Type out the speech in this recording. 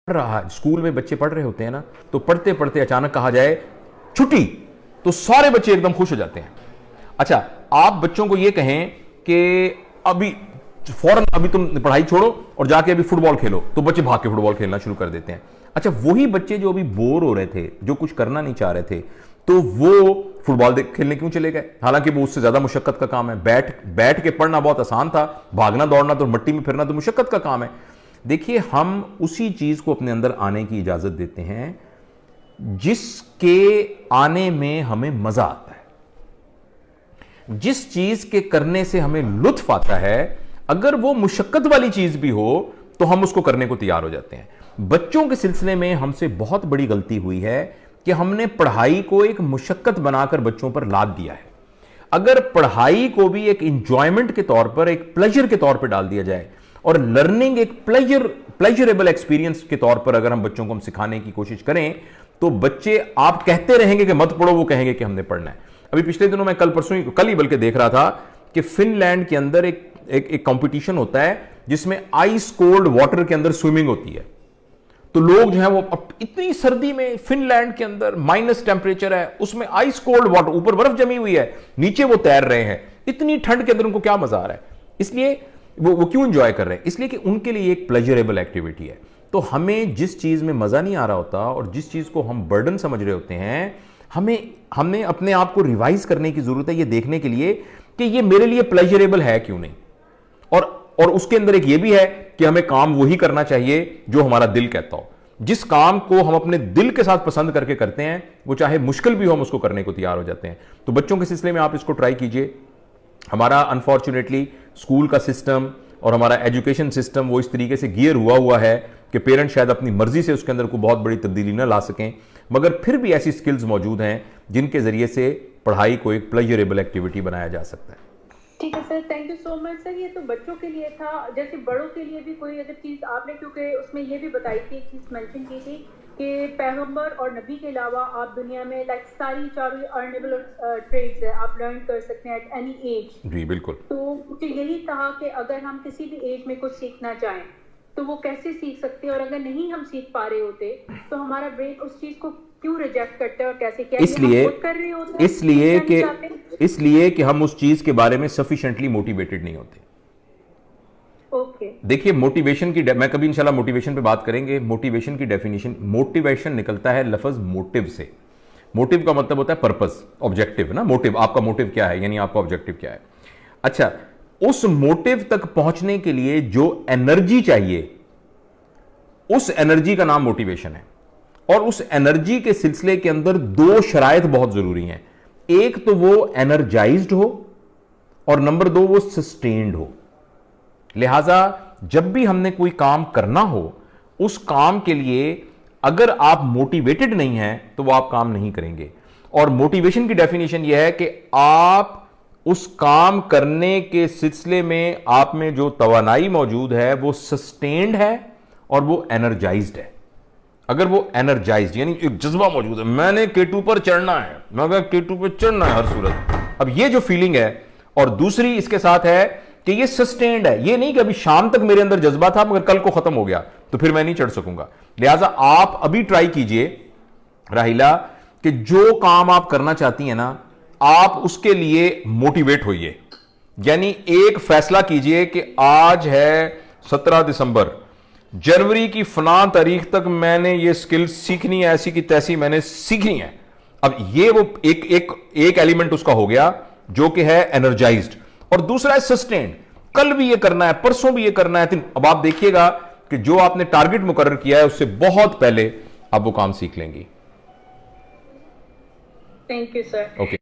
रहा है, स्कूल में बच्चे पढ़ रहे होते हैं ना, तो पढ़ते पढ़ते अचानक कहा जाए छुट्टी, तो सारे बच्चे एकदम खुश हो जाते हैं। अच्छा, आप बच्चों को यह कहें कि अभी फौरन अभी तुम पढ़ाई छोड़ो और जाके अभी फुटबॉल खेलो, तो बच्चे भाग के फुटबॉल खेलना शुरू कर देते हैं। अच्छा, वही बच्चे जो अभी बोर हो रहे थे, जो कुछ करना नहीं चाह रहे थे, तो वो फुटबॉल खेलने क्यों चले गए? हालांकि वो उससे ज्यादा मुशक्कत का काम है। बैठ के पढ़ना बहुत आसान था, भागना दौड़ना तो मट्टी में फिरना तो मुशक्कत का काम है। देखिए, हम उसी चीज को अपने अंदर आने की इजाजत देते हैं जिसके आने में हमें मजा आता है, जिस चीज के करने से हमें लुत्फ आता है। अगर वो मुशक्कत वाली चीज भी हो तो हम उसको करने को तैयार हो जाते हैं। बच्चों के सिलसिले में हमसे बहुत बड़ी गलती हुई है कि हमने पढ़ाई को एक मुशक्कत बनाकर बच्चों पर लाद दिया है। अगर पढ़ाई को भी एक इंजॉयमेंट के तौर पर, एक प्लेजर के तौर पर डाल दिया जाए और लर्निंग एक प्लेजरेबल एक्सपीरियंस के तौर पर अगर हम बच्चों को हम सिखाने की कोशिश करें, तो बच्चे, आप कहते रहेंगे कि मत पढ़ो, वो कहेंगे कि हमने पढ़ना है। अभी पिछले दिनों मैं कल ही बल्कि देख रहा था कि फिनलैंड के अंदर एक कंपटीशन होता है जिसमें आइस कोल्ड वाटर के अंदर स्विमिंग होती है। तो लोग जो है वो इतनी सर्दी में, फिनलैंड के अंदर माइनस टेंपरेचर है, उसमें आइस कोल्ड वाटर, ऊपर बर्फ जमी हुई है, नीचे वो तैर रहे हैं। इतनी ठंड के अंदर उनको क्या मजा आ रहा है? इसलिए वो क्यों एंजॉय कर रहे हैं? इसलिए कि उनके लिए एक प्लेजरेबल एक्टिविटी है। तो हमें जिस चीज में मजा नहीं आ रहा होता और जिस चीज को हम बर्डन समझ रहे होते हैं, हमें अपने आप को रिवाइज करने की जरूरत है, ये देखने के लिए कि ये मेरे लिए प्लेजरेबल है क्यों नहीं। और उसके अंदर एक ये भी है कि हमें काम वही करना चाहिए जो हमारा दिल कहता हो। जिस काम को हम अपने दिल के साथ पसंद करके करते हैं, वो चाहे मुश्किल भी हो, हम उसको करने को तैयार हो जाते हैं। तो बच्चों के सिलसिले में आप इसको ट्राई कीजिए। हमारा अनफॉर्चुनेटली स्कूल का सिस्टम और हमारा एजुकेशन सिस्टम वो इस तरीके से गियर हुआ है कि पेरेंट्स शायद अपनी मर्जी से उसके अंदर कोई बहुत बड़ी तब्दीली ना ला सकें, मगर फिर भी ऐसी स्किल्स मौजूद हैं जिनके जरिए से पढ़ाई को एक प्लेजरेबल एक्टिविटी बनाया जा सकता है। ठीक है sir, thank you so much sir. ये तो बच्चों के लिए था, जैसे बड़ों के लिए भी कोई अगर चीज़ आपने, क्योंकि उसमें ये भी बताई थी, एक चीज़ मेंशन की थी कि पैगंबर और नबी के अलावा आप दुनिया में लाइक सारी चारों अर्नेबल ट्रेड्स है, आप लर्न कर सकते हैं एट एनी एज। जी बिल्कुल। तो मुझे यही था कि अगर हम किसी भी एज में कुछ सीखना चाहें तो वो कैसे सीख सकते हैं, और अगर नहीं हम सीख पा रहे होते तो हमारा ब्रेन उस चीज़ को क्यों रिजेक्ट करते हैं और कैसे, क्या इसलिए कि हम उस चीज के बारे में सफिशिएंटली मोटिवेटेड नहीं होते। ओके, देखिए, मोटिवेशन की, मैं कभी इंशाल्लाह मोटिवेशन पे बात करेंगे। मोटिवेशन की डेफिनेशन, मोटिवेशन निकलता है लफ्ज मोटिव से। मोटिव का मतलब होता है पर्पस, ऑब्जेक्टिव ना। मोटिव, आपका मोटिव क्या है, यानी आपका ऑब्जेक्टिव क्या है। अच्छा, उस मोटिव तक पहुंचने के लिए जो एनर्जी चाहिए, उस एनर्जी का नाम मोटिवेशन है। और उस एनर्जी के सिलसिले के अंदर दो शराइत बहुत जरूरी हैं। एक तो वो एनर्जाइज्ड हो और नंबर दो वो सस्टेन्ड हो। लिहाजा जब भी हमने कोई काम करना हो, उस काम के लिए अगर आप मोटिवेटेड नहीं हैं तो वो आप काम नहीं करेंगे। और मोटिवेशन की डेफिनेशन यह है कि आप उस काम करने के सिलसिले में आप में जो तवानाई मौजूद है वो सस्टेन्ड है और वो एनर्जाइज्ड है। अगर वो एनर्जाइज्ड यानी एक जज्बा मौजूद है, मैंने केटू पर चढ़ना है, मगर केटू पर चढ़ना है हर सूरत, अब ये जो फीलिंग है, और दूसरी इसके साथ है कि ये सस्टेन्ड है। ये नहीं कि अभी शाम तक मेरे अंदर जज्बा था मगर कल को खत्म हो गया तो फिर मैं नहीं चढ़ सकूंगा। लिहाजा आप अभी ट्राई कीजिए राहिला कि जो काम आप करना चाहती हैं ना, आप उसके लिए मोटिवेट होइए। यानी एक फैसला कीजिए कि आज है 17 दिसंबर, जनवरी की फलां तारीख तक मैंने ये स्किल सीखनी है, ऐसी की तैसी मैंने सीखनी है। अब ये वो एक एलिमेंट उसका हो गया जो कि है एनर्जाइज्ड, और दूसरा है सस्टेन्ड। कल भी ये करना है, परसों भी ये करना है। अब आप देखिएगा कि जो आपने टारगेट मुकर्रर किया है उससे बहुत पहले आप वो काम सीख लेंगी। Thank you sir. ओके।